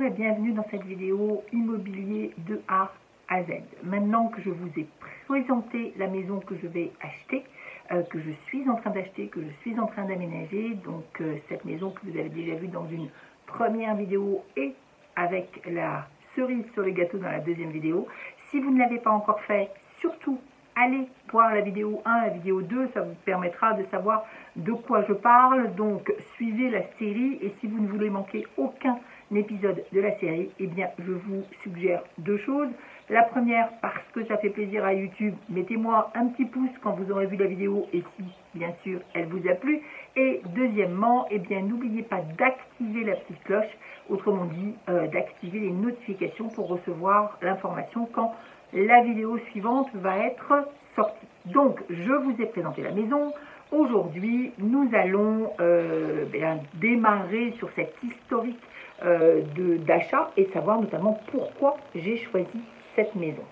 Bonjour et bienvenue dans cette vidéo immobilier de A à Z. Maintenant que je vous ai présenté la maison que je vais acheter, que je suis en train d'acheter, que je suis en train d'aménager, donc cette maison que vous avez déjà vue dans une première vidéo et avec la cerise sur le gâteau dans la deuxième vidéo. Si vous ne l'avez pas encore fait, surtout allez voir la vidéo 1, la vidéo 2, ça vous permettra de savoir de quoi je parle. Donc suivez la série et si vous ne voulez manquer aucun épisode de la série, eh bien je vous suggère deux choses. La première, parce que ça fait plaisir à YouTube, mettez-moi un petit pouce quand vous aurez vu la vidéo et si bien sûr elle vous a plu. Et deuxièmement, eh bien n'oubliez pas d'activer la petite cloche, autrement dit d'activer les notifications pour recevoir l'information quand la vidéo suivante va être sortie. Donc je vous ai présenté la maison. Aujourd'hui nous allons démarrer sur cette historique d'achat et savoir notamment pourquoi j'ai choisi cette maison.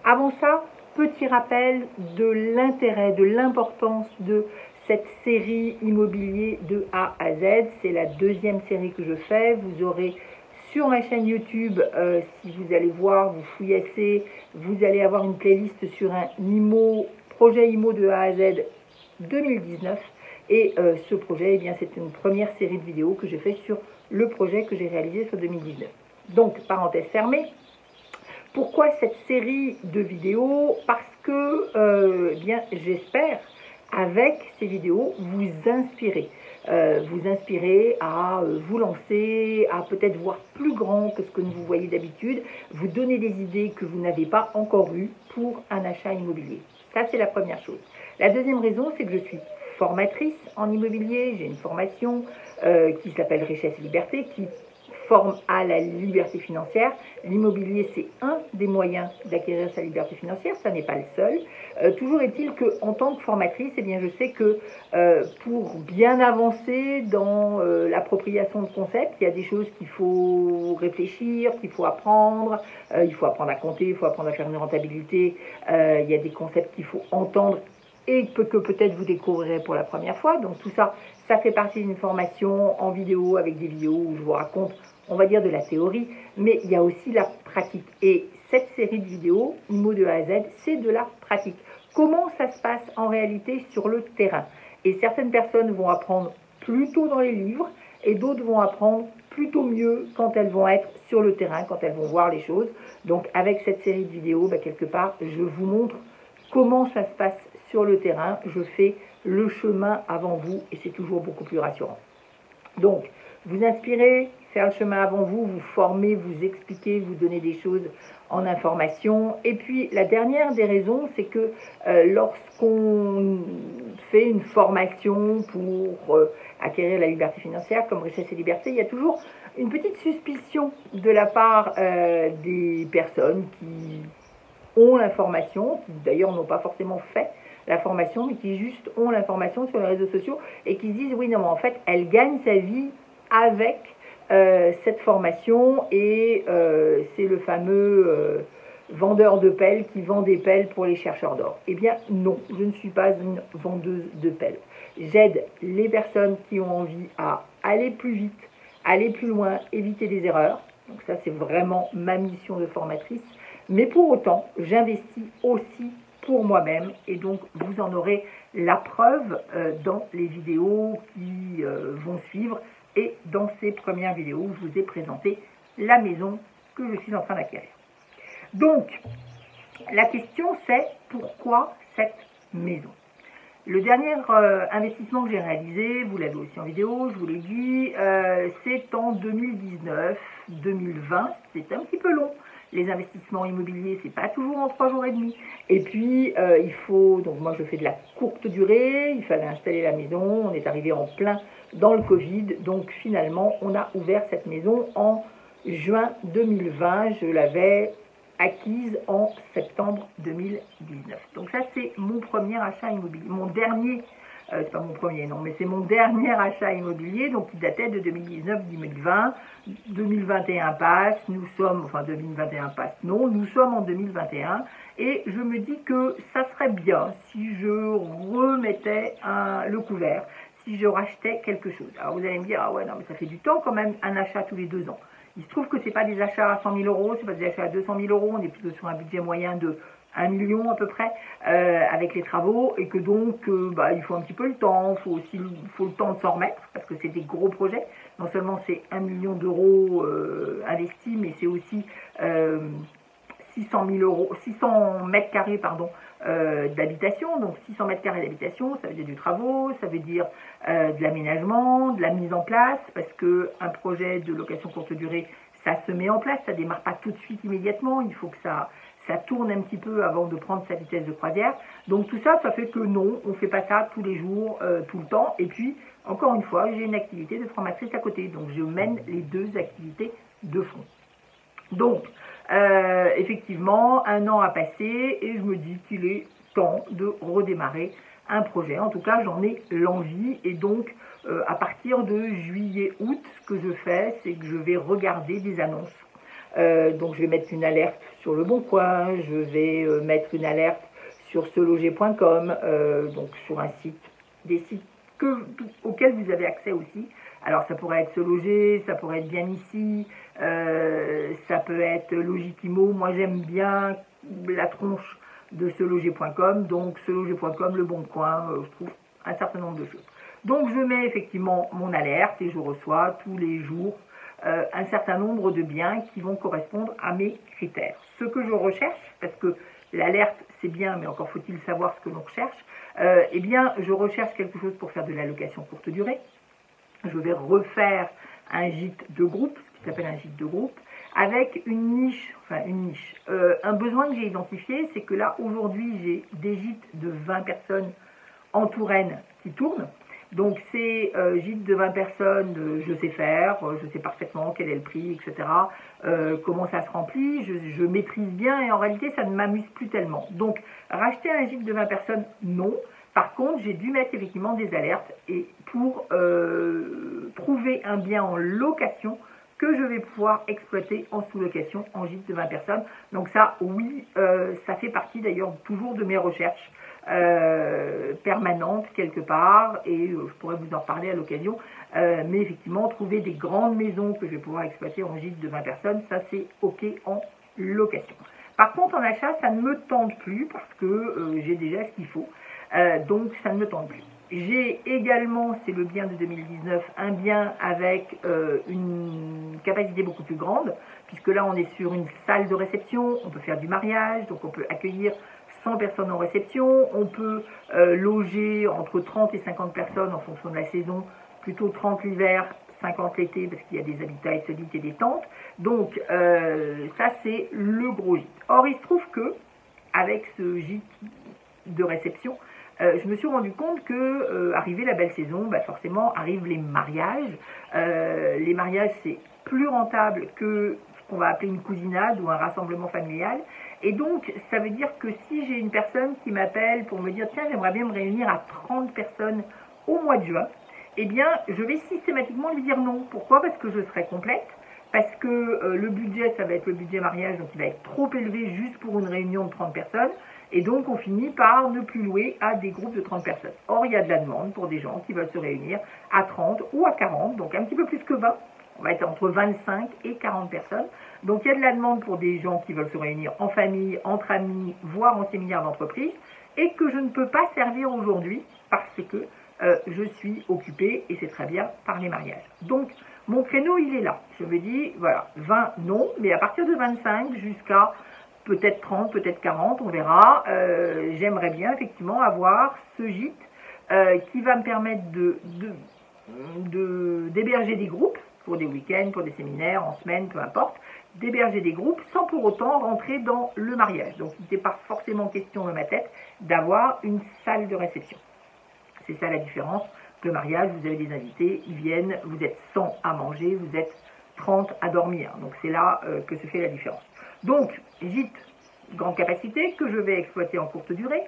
Avant ça, petit rappel de l'intérêt, de l'importance de cette série immobilier de A à Z. C'est la deuxième série que je fais. Vous aurez sur ma chaîne YouTube, si vous allez voir, vous fouillassez, vous allez avoir une playlist sur un projet IMO de A à Z 2019. Et ce projet, eh bien, c'est une première série de vidéos que j'ai fait sur le projet que j'ai réalisé sur 2019. Donc, parenthèse fermée. Pourquoi cette série de vidéos? Parce que, eh bien, j'espère, avec ces vidéos, vous inspirer. Vous inspirer à vous lancer, à peut-être voir plus grand que ce que vous voyez d'habitude, vous donner des idées que vous n'avez pas encore eues pour un achat immobilier. Ça, c'est la première chose. La deuxième raison, c'est que je suis formatrice en immobilier. J'ai une formation qui s'appelle Richesse et Liberté, qui forme à la liberté financière. L'immobilier, c'est un des moyens d'acquérir sa liberté financière, ça n'est pas le seul. Toujours est-il qu'en tant que formatrice, eh bien, je sais que pour bien avancer dans l'appropriation de concepts, il y a des choses qu'il faut réfléchir, qu'il faut apprendre. Il faut apprendre à compter, il faut apprendre à faire une rentabilité. Il y a des concepts qu'il faut entendre et que peut-être vous découvrirez pour la première fois. Donc tout ça, ça fait partie d'une formation en vidéo, avec des vidéos où je vous raconte, on va dire, de la théorie, mais il y a aussi la pratique. Et cette série de vidéos, IMO de A à Z, c'est de la pratique. Comment ça se passe en réalité sur le terrain? Et certaines personnes vont apprendre plutôt dans les livres, et d'autres vont apprendre plutôt mieux quand elles vont être sur le terrain, quand elles vont voir les choses. Donc avec cette série de vidéos, quelque part, je vous montre comment ça se passe sur le terrain. Je fais le chemin avant vous et c'est toujours beaucoup plus rassurant. Donc, vous inspirez, faire le chemin avant vous, vous former, vous expliquer, vous donner des choses en information. Et puis, la dernière des raisons, c'est que lorsqu'on fait une formation pour acquérir la liberté financière, comme Richesse et Liberté, il y a toujours une petite suspicion de la part des personnes qui ont l'information, qui d'ailleurs n'ont pas forcément fait la formation, mais qui juste ont l'information sur les réseaux sociaux et qui se disent oui, non, mais en fait, elle gagne sa vie avec cette formation et c'est le fameux vendeur de pelles qui vend des pelles pour les chercheurs d'or. Eh bien non, je ne suis pas une vendeuse de pelles. J'aide les personnes qui ont envie à aller plus vite, aller plus loin, éviter des erreurs. Donc ça, c'est vraiment ma mission de formatrice. Mais pour autant, j'investis aussi pour moi-même et donc vous en aurez la preuve dans les vidéos qui vont suivre et dans ces premières vidéos où je vous ai présenté la maison que je suis en train d'acquérir. Donc, la question c'est pourquoi cette maison? Le dernier investissement que j'ai réalisé, vous l'avez aussi en vidéo, je vous l'ai dit, c'est en 2019-2020, c'est un petit peu long. Les investissements immobiliers, c'est pas toujours en 3 jours et demi. Et puis, il faut, donc moi je fais de la courte durée, il fallait installer la maison, on est arrivé en plein dans le Covid, donc finalement, on a ouvert cette maison en juin 2020, je l'avais acquise en septembre 2019. Donc ça, c'est mon premier achat immobilier, mon dernier, c'est pas mon premier, non, mais c'est mon dernier achat immobilier, donc qui datait de 2019-2020. 2021 passe, nous sommes, enfin 2021 passe, non, nous sommes en 2021, et je me dis que ça serait bien si je remettais le couvert, si je rachetais quelque chose. Alors vous allez me dire, ah ouais, non, mais ça fait du temps quand même, un achat tous les 2 ans. Il se trouve que ce n'est pas des achats à 100 000 euros, c'est pas des achats à 200 000 euros, on est plutôt sur un budget moyen de 1 million à peu près avec les travaux, et que donc il faut un petit peu le temps, faut le temps de s'en remettre, parce que c'est des gros projets. Non seulement c'est 1 million d'euros investis, mais c'est aussi 600 mètres carrés d'habitation. Donc 600 mètres carrés d'habitation, ça veut dire du travaux, ça veut dire de l'aménagement, de la mise en place, parce qu'un projet de location courte durée, ça se met en place, ça ne démarre pas tout de suite immédiatement, il faut que ça tourne un petit peu avant de prendre sa vitesse de croisière. Donc tout ça, ça fait que non, on ne fait pas ça tous les jours, tout le temps. Et puis, encore une fois, j'ai une activité de formatrice à côté, donc je mène les deux activités de front. Donc, effectivement, 1 an a passé et je me dis qu'il est temps de redémarrer un projet. En tout cas, j'en ai l'envie, et donc à partir de juillet-août, ce que je fais, c'est que je vais regarder des annonces. Donc je vais mettre une alerte sur Le Bon Coin, je vais mettre une alerte sur seloger.com, donc sur des sites auxquels vous avez accès aussi. Alors ça pourrait être Se Loger, ça pourrait être Bien Ici, ça peut être Logikimo. Moi j'aime bien la tronche de seloger.com, donc seloger.com, Le Bon Coin, je trouve un certain nombre de choses. Donc je mets effectivement mon alerte et je reçois tous les jours un certain nombre de biens qui vont correspondre à mes critères. Ce que je recherche, parce que l'alerte c'est bien, mais encore faut-il savoir ce que l'on recherche, eh bien je recherche quelque chose pour faire de la location courte durée. Je vais refaire un gîte de groupe, ce qui s'appelle un gîte de groupe, avec une niche. Un besoin que j'ai identifié, c'est que là, aujourd'hui, j'ai des gîtes de 20 personnes en Touraine qui tournent. Donc, ces gîtes de 20 personnes, je sais faire, je sais parfaitement quel est le prix, etc. Comment ça se remplit, je maîtrise bien, et en réalité, ça ne m'amuse plus tellement. Donc, racheter un gîte de 20 personnes, non. Par contre, j'ai dû mettre effectivement des alertes et pour trouver un bien en location que je vais pouvoir exploiter en sous-location en gîte de 20 personnes. Donc ça, oui, ça fait partie d'ailleurs toujours de mes recherches permanentes quelque part, et je pourrais vous en reparler à l'occasion. Mais effectivement, trouver des grandes maisons que je vais pouvoir exploiter en gîte de 20 personnes, ça c'est OK en location. Par contre, en achat, ça ne me tente plus parce que j'ai déjà ce qu'il faut. Donc ça ne me tente plus. J'ai également, c'est le bien de 2019, un bien avec une capacité beaucoup plus grande, puisque là on est sur une salle de réception, on peut faire du mariage, donc on peut accueillir 100 personnes en réception, on peut loger entre 30 et 50 personnes en fonction de la saison, plutôt 30 l'hiver, 50 l'été, parce qu'il y a des habitats insolites et des tentes. Donc ça c'est le gros gîte. Or il se trouve que, avec ce gîte de réception, je me suis rendu compte que, arrivée la belle saison, forcément arrivent les mariages. Les mariages, c'est plus rentable que ce qu'on va appeler une cousinade ou un rassemblement familial. Et donc, ça veut dire que si j'ai une personne qui m'appelle pour me dire « Tiens, j'aimerais bien me réunir à 30 personnes au mois de juin », eh bien, je vais systématiquement lui dire non. Pourquoi? Parce que je serai complète. Parce que le budget, ça va être le budget mariage, donc il va être trop élevé juste pour une réunion de 30 personnes. Et donc, on finit par ne plus louer à des groupes de 30 personnes. Or, il y a de la demande pour des gens qui veulent se réunir à 30 ou à 40, donc un petit peu plus que 20. On va être entre 25 et 40 personnes. Donc, il y a de la demande pour des gens qui veulent se réunir en famille, entre amis, voire en séminaire d'entreprise, et que je ne peux pas servir aujourd'hui parce que je suis occupée, et c'est très bien, par les mariages. Donc, mon créneau, il est là. Je me dis, voilà, 20, non, mais à partir de 25 jusqu'à peut-être 30, peut-être 40, on verra. J'aimerais bien effectivement avoir ce gîte qui va me permettre d'héberger des groupes pour des week-ends, pour des séminaires, en semaine, peu importe, d'héberger des groupes sans pour autant rentrer dans le mariage. Donc il n'était pas forcément question dans ma tête d'avoir une salle de réception. C'est ça la différence. Le mariage, vous avez des invités, ils viennent, vous êtes 100 à manger, vous êtes 30 à dormir. Donc c'est là que se fait la différence. Donc, gîte, grande capacité, que je vais exploiter en courte durée,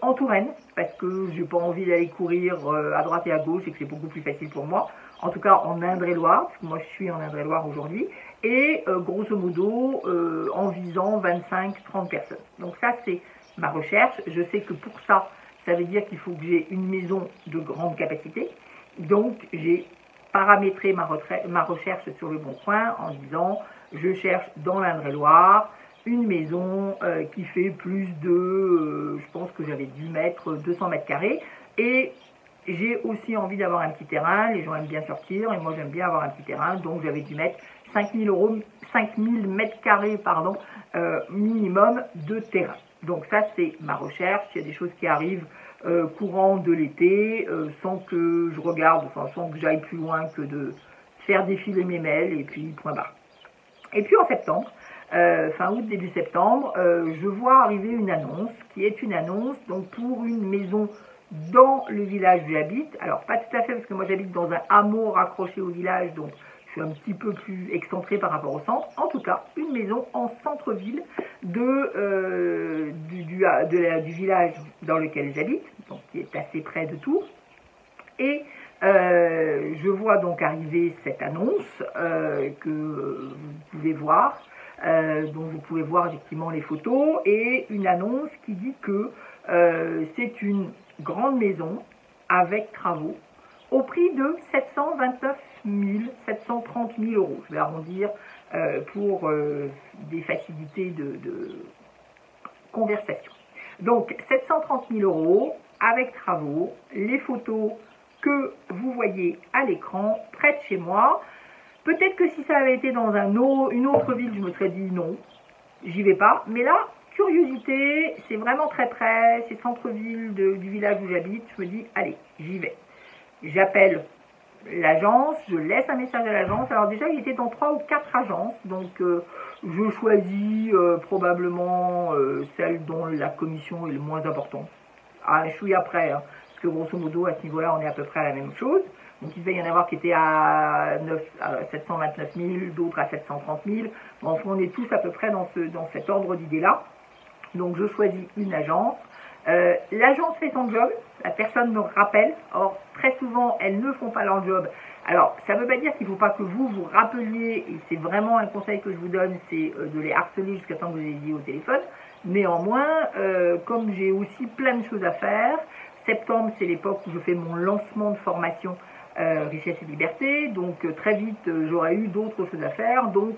en Touraine, parce que je n'ai pas envie d'aller courir à droite et à gauche et que c'est beaucoup plus facile pour moi. En tout cas, en Indre-et-Loire, parce que moi je suis en Indre-et-Loire aujourd'hui, et grosso modo, en visant 25-30 personnes. Donc ça, c'est ma recherche. Je sais que pour ça, ça veut dire qu'il faut que j'ai une maison de grande capacité. Donc, j'ai paramétré ma recherche sur Le Bon Coin en disant je cherche dans l'Indre-et-Loire une maison qui fait plus de, je pense que j'avais dû mettre 200 mètres carrés, et j'ai aussi envie d'avoir un petit terrain, les gens aiment bien sortir et moi j'aime bien avoir un petit terrain, donc j'avais dû mettre 5000 mètres carrés pardon, minimum de terrain. Donc ça c'est ma recherche, il y a des choses qui arrivent courant de l'été, sans que je regarde, enfin sans que j'aille plus loin que de faire défiler mes mails et puis point barre. Et puis en septembre, fin août, début septembre, je vois arriver une annonce qui est une annonce donc pour une maison dans le village où j'habite. Alors pas tout à fait parce que moi j'habite dans un hameau raccroché au village, donc je suis un petit peu plus excentré par rapport au centre. En tout cas, une maison en centre-ville du village dans lequel j'habite, donc qui est assez près de Tours. Et je vois donc arriver cette annonce que vous pouvez voir, dont vous pouvez voir effectivement les photos, et une annonce qui dit que c'est une grande maison avec travaux au prix de 729 730 000 euros. Je vais arrondir pour des facilités de conversation. Donc 730 000 euros avec travaux, les photos que vous voyez à l'écran, près de chez moi. Peut-être que si ça avait été dans une autre ville, je me serais dit non, j'y vais pas. Mais là, curiosité, c'est vraiment très près, c'est centre-ville du village où j'habite. Je me dis, allez, j'y vais. J'appelle l'agence, je laisse un message à l'agence. Alors déjà, il était dans 3 ou 4 agences, donc je choisis probablement celle dont la commission est le moins importante. Ah, je suis après, hein, parce que grosso modo, à ce niveau-là, on est à peu près à la même chose. Donc il devait y en avoir qui étaient à 729 000, d'autres à 730 000. Bon, enfin, on est tous à peu près dans cet ordre d'idée-là. Donc je choisis une agence. L'agence fait son job, la personne me rappelle. Or, très souvent, elles ne font pas leur job. Alors, ça ne veut pas dire qu'il ne faut pas que vous rappeliez, et c'est vraiment un conseil que je vous donne, c'est de les harceler jusqu'à temps que vous les ayez au téléphone. Néanmoins, comme j'ai aussi plein de choses à faire, septembre, c'est l'époque où je fais mon lancement de formation Richesse et Liberté, donc très vite, j'aurais eu d'autres choses à faire, donc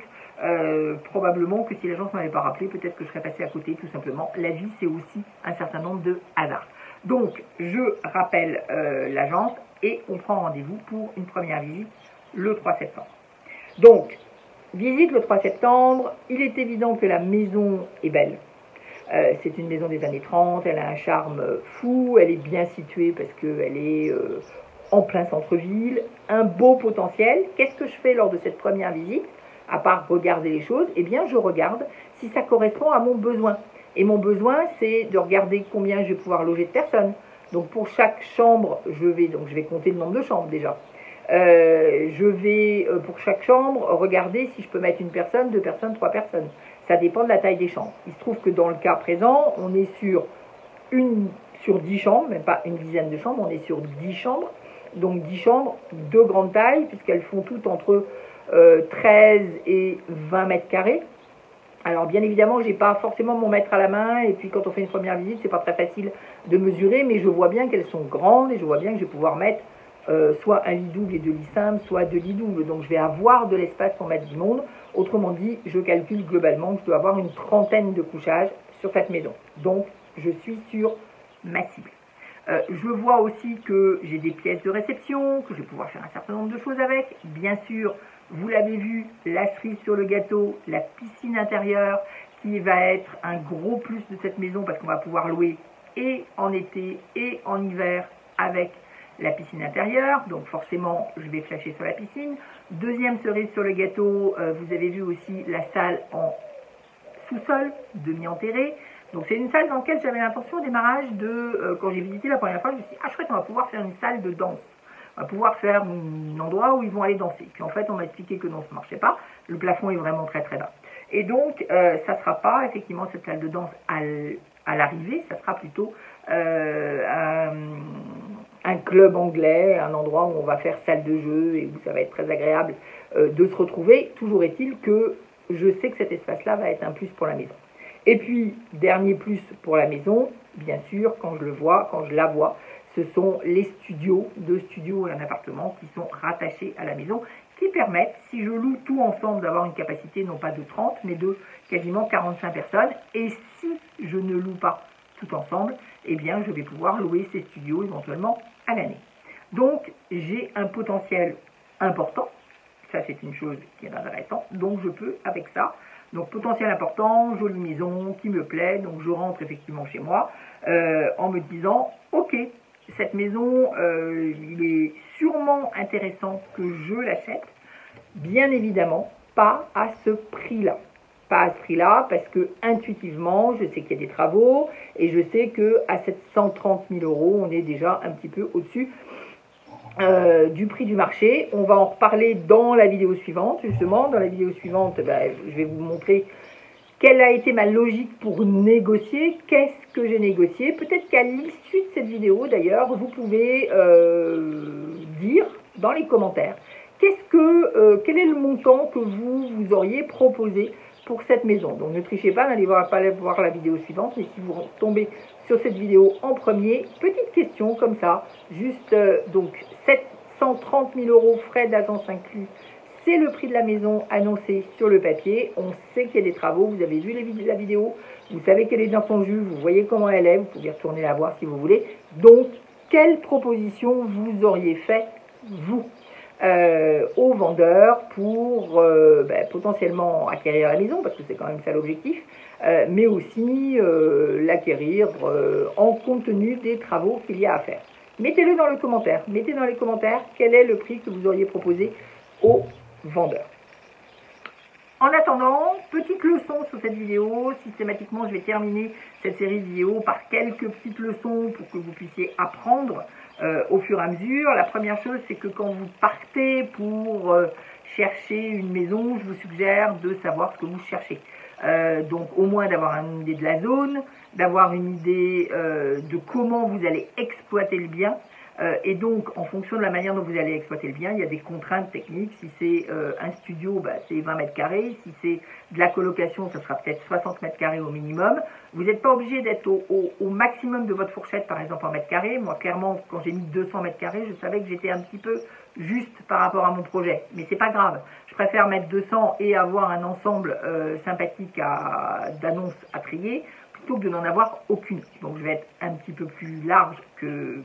probablement que si l'agence ne m'avait pas rappelé, peut-être que je serais passé à côté, tout simplement. La vie, c'est aussi un certain nombre de hasards. Donc, je rappelle l'agence et on prend rendez-vous pour une première visite le 3 septembre. Donc, visite le 3 septembre, il est évident que la maison est belle. C'est une maison des années 30, elle a un charme fou, elle est bien située parce qu'elle est en plein centre-ville, un beau potentiel. Qu'est-ce que je fais lors de cette première visite? À part regarder les choses, eh bien je regarde si ça correspond à mon besoin. Et mon besoin, c'est de regarder combien je vais pouvoir loger de personnes. Donc pour chaque chambre, je vais compter le nombre de chambres déjà. Je vais pour chaque chambre regarder si je peux mettre une personne, 2 personnes, 3 personnes. Ça dépend de la taille des chambres. Il se trouve que dans le cas présent, on est sur 10 chambres, même pas une dizaine de chambres, on est sur 10 chambres. Donc 10 chambres de grande taille, puisqu'elles font toutes entre 13 et 20 mètres carrés. Alors bien évidemment, je n'ai pas forcément mon mètre à la main, et puis quand on fait une première visite, c'est pas très facile de mesurer, mais je vois bien qu'elles sont grandes, et je vois bien que je vais pouvoir mettre soit un lit double et 2 lits simples, soit 2 lits doubles. Donc je vais avoir de l'espace pour mettre du monde. Autrement dit, je calcule globalement que je dois avoir une trentaine de couchages sur cette maison. Donc je suis sur ma cible. Je vois aussi que j'ai des pièces de réception, que je vais pouvoir faire un certain nombre de choses avec. Bien sûr, vous l'avez vu, la cerise sur le gâteau, la piscine intérieure, qui va être un gros plus de cette maison parce qu'on va pouvoir louer et en été et en hiver avec la piscine intérieure. Donc forcément, je vais flasher sur la piscine. Deuxième cerise sur le gâteau, vous avez vu aussi la salle en sous-sol, demi-enterrée. Donc c'est une salle dans laquelle j'avais l'intention au démarrage quand j'ai visité la première fois, je me suis dit, ah chouette, on va pouvoir faire une salle de danse. On va pouvoir faire un endroit où ils vont aller danser. Puis en fait, on m'a expliqué que non, ça ne marchait pas. Le plafond est vraiment très très bas. Et donc, ça ne sera pas effectivement cette salle de danse à l'arrivée, ça sera plutôt un club anglais, un endroit où on va faire salle de jeu et où ça va être très agréable de se retrouver. Toujours est-il que je sais que cet espace-là va être un plus pour la maison. Et puis, dernier plus pour la maison, bien sûr, quand je la vois, ce sont les studios, 2 studios et un appartement qui sont rattachés à la maison, qui permettent, si je loue tout ensemble, d'avoir une capacité non pas de 30, mais de quasiment 45 personnes. Et si je ne loue pas tout ensemble, eh bien je vais pouvoir louer ces studios éventuellement à l'année. Donc j'ai un potentiel important, ça c'est une chose qui est intéressante, donc je peux avec ça. Donc potentiel important, jolie maison qui me plaît, donc je rentre effectivement chez moi en me disant ok, cette maison il est sûrement intéressant que je l'achète, bien évidemment pas à ce prix-là. Pas à ce prix-là parce que intuitivement je sais qu'il y a des travaux et je sais qu'à 730 000 euros on est déjà un petit peu au-dessus du prix du marché. On va en reparler dans la vidéo suivante, justement. Dans la vidéo suivante, je vais vous montrer quelle a été ma logique pour négocier, qu'est-ce que j'ai négocié. Peut-être qu'à l'issue de cette vidéo, d'ailleurs, vous pouvez dire dans les commentaires quel est le montant que vous auriez proposé pour cette maison. Donc ne trichez pas, n'allez pas aller voir la vidéo suivante, mais si vous tombez sur cette vidéo en premier, petite question comme ça, juste donc 730 000 euros frais d'agence inclus, c'est le prix de la maison annoncé sur le papier. On sait qu'il y a des travaux, vous avez vu la vidéo, vous savez qu'elle est dans son jus, vous voyez comment elle est, vous pouvez retourner la voir si vous voulez. Donc, quelle proposition vous auriez fait, vous aux vendeurs pour potentiellement acquérir la maison, parce que c'est quand même ça l'objectif, mais aussi l'acquérir en compte tenu des travaux qu'il y a à faire. Mettez-le dans le commentaire. Mettez dans les commentaires quel est le prix que vous auriez proposé aux vendeurs. En attendant, petite leçon sur cette vidéo. Systématiquement, je vais terminer cette série de vidéos par quelques petites leçons pour que vous puissiez apprendre au fur et à mesure. La première chose, c'est que quand vous partez pour chercher une maison, je vous suggère de savoir ce que vous cherchez. Donc au moins d'avoir une idée de la zone, d'avoir une idée de comment vous allez exploiter le bien. Et donc, en fonction de la manière dont vous allez exploiter le bien, il y a des contraintes techniques. Si c'est un studio, c'est 20 mètres carrés. Si c'est de la colocation, ça sera peut-être 60 mètres carrés au minimum. Vous n'êtes pas obligé d'être au maximum de votre fourchette, par exemple en mètres carrés. Moi, clairement, quand j'ai mis 200 mètres carrés, je savais que j'étais un petit peu juste par rapport à mon projet. Mais c'est pas grave. Je préfère mettre 200 et avoir un ensemble sympathique d'annonces à trier, plutôt que de n'en avoir aucune. Donc je vais être un petit peu plus large que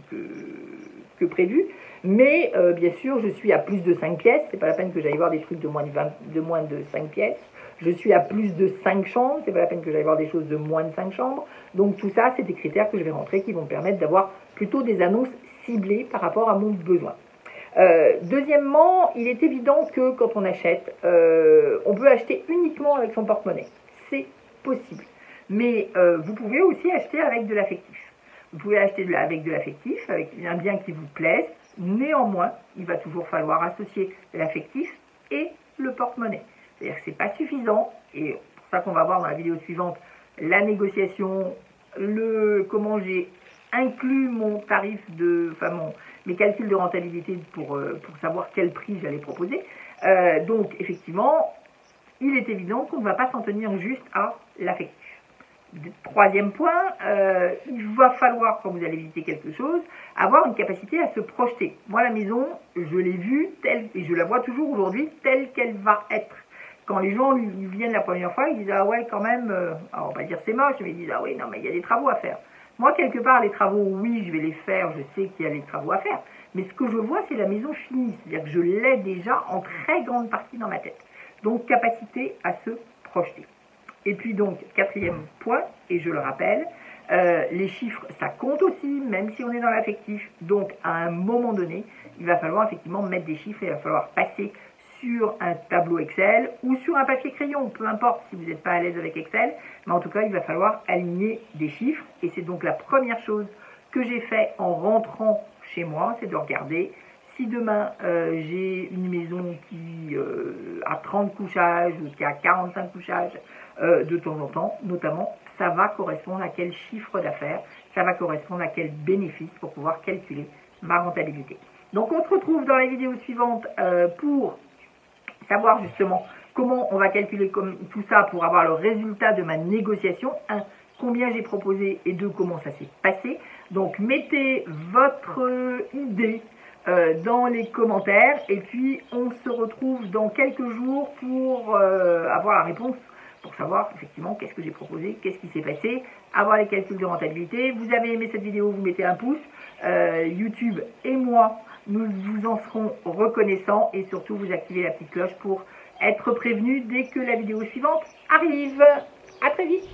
prévu, mais bien sûr je suis à plus de 5 pièces, c'est pas la peine que j'aille voir des trucs de moins de 5 pièces, je suis à plus de 5 chambres, c'est pas la peine que j'aille voir des choses de moins de 5 chambres, donc tout ça c'est des critères que je vais rentrer qui vont me permettre d'avoir plutôt des annonces ciblées par rapport à mon besoin. Deuxièmement, il est évident que quand on achète, on peut acheter uniquement avec son porte-monnaie, c'est possible. Mais vous pouvez aussi acheter avec de l'affectif. Vous pouvez acheter avec de l'affectif, avec un bien qui vous plaise. Néanmoins, il va toujours falloir associer l'affectif et le porte-monnaie. C'est-à-dire que ce n'est pas suffisant. Et pour ça qu'on va voir dans la vidéo suivante, la négociation, comment j'ai inclus mon tarif mes calculs de rentabilité pour savoir quel prix j'allais proposer. Donc, effectivement, il est évident qu'on ne va pas s'en tenir juste à l'affectif. Troisième point, il va falloir, quand vous allez visiter quelque chose, avoir une capacité à se projeter. Moi, la maison, je l'ai vue telle, et je la vois toujours aujourd'hui, telle qu'elle va être. Quand les gens lui viennent la première fois, ils disent « Ah ouais, quand même, alors on va pas dire c'est moche, mais ils disent « Ah oui, non, mais il y a des travaux à faire. » Moi, quelque part, les travaux, oui, je vais les faire, je sais qu'il y a des travaux à faire. Mais ce que je vois, c'est la maison finie. C'est-à-dire que je l'ai déjà en très grande partie dans ma tête. Donc, capacité à se projeter. Et puis donc, quatrième point, et je le rappelle, les chiffres, ça compte aussi, même si on est dans l'affectif. Donc, à un moment donné, il va falloir effectivement mettre des chiffres, et il va falloir passer sur un tableau Excel ou sur un papier crayon, peu importe si vous n'êtes pas à l'aise avec Excel, mais en tout cas, il va falloir aligner des chiffres. Et c'est donc la première chose que j'ai fait en rentrant chez moi, c'est de regarder si demain j'ai une maison qui a 30 couchages ou qui a 45 couchages de temps en temps, notamment, ça va correspondre à quel chiffre d'affaires, ça va correspondre à quel bénéfice pour pouvoir calculer ma rentabilité. Donc on se retrouve dans la vidéo suivante pour savoir justement comment on va calculer tout ça pour avoir le résultat de ma négociation. combien j'ai proposé et 2, comment ça s'est passé. Donc mettez votre idée dans les commentaires et puis on se retrouve dans quelques jours pour avoir la réponse, pour savoir effectivement qu'est-ce que j'ai proposé, qu'est-ce qui s'est passé, avoir les calculs de rentabilité. Vous avez aimé cette vidéo, vous mettez un pouce, YouTube et moi, nous vous en serons reconnaissants et surtout vous activez la petite cloche pour être prévenu dès que la vidéo suivante arrive. À très vite.